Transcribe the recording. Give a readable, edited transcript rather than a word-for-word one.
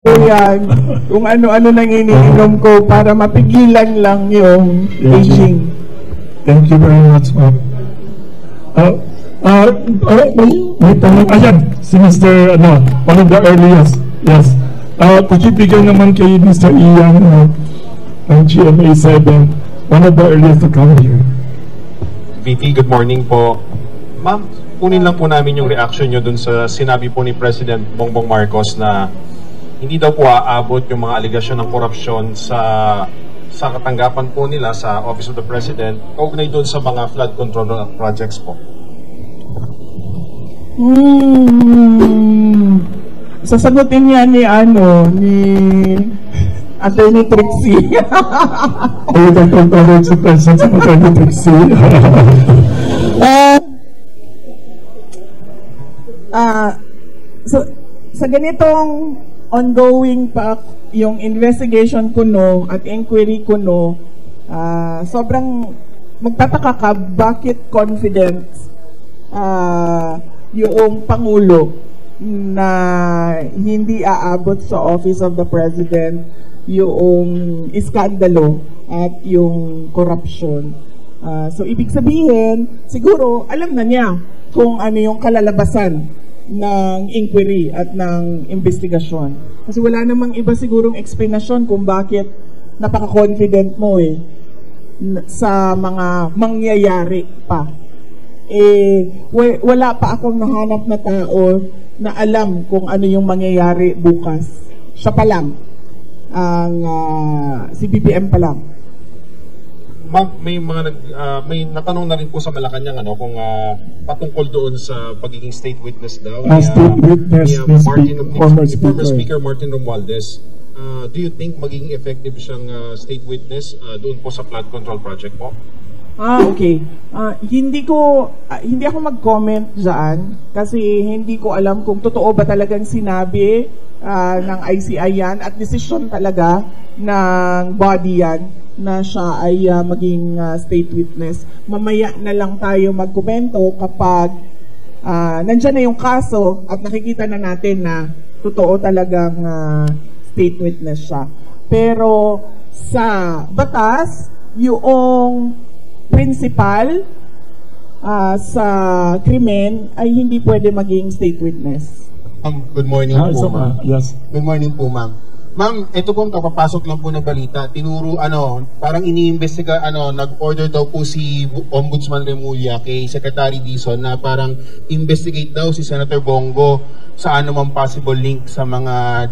yan, kung ano-ano nang iniinom ko para mapigilan lang yung aging. Thank you very much, ma'am. May tanong, ayan, si Mr. one of the earliest, yes. Could you bigyan naman kay Mr. Ian ng GMA 7, one of the earliest to come here. VP, good morning po. Ma'am, kunin lang po namin yung reaction nyo dun sa sinabi po ni President Bongbong Marcos na hindi daw po aabot yung mga aligasyon ng korupsyon sa katanggapan po nila sa Office of the President kaugnay dun sa mga flood control projects po. Sasagutin niya ni Attorney Trixie. Sa President sa Attorney Trixie. Sa ganitong ongoing pa yung investigation kuno at inquiry kuno, sobrang magtataka ka bakit confident yung Pangulo na hindi aabot sa Office of the President yung iskandalo at yung corruption. So ibig sabihin, siguro alam na niya kung ano yung kalalabasan ng inquiry at ng investigasyon. Kasi wala namang iba sigurong explanation kung bakit napaka-confident mo sa mga mangyayari pa. Wala pa akong nahanap na tao na alam kung ano yung mangyayari bukas. Siya pa lang, si BBM pa lang. Ma'am, may natanong na rin po sa Malacanang kung patungkol doon sa pagiging state witness daw former Speaker Martin Romualdez. Do you think magiging effective siyang state witness doon po sa flood control project po? Okay. Hindi ako mag-comment dyan kasi hindi ko alam kung totoo ba talagang sinabi ng ICI yan at decision talaga ng body yan na siya ay maging state witness. Mamaya na lang tayo magkomento kapag nandyan na yung kaso at nakikita na natin na totoo talagang state witness siya. Pero sa batas, yung principal sa krimen ay hindi pwede maging state witness. Good morning po, ma'am. Yes. Good morning po, ma'am. Ma'am, ito pong kapapasok lang po na balita. Tinuro, parang iniimbestiga, nag-order daw po si Ombudsman Remulla kay Secretary Dizon na parang investigate daw si Senator Bongo sa anumang possible link sa mga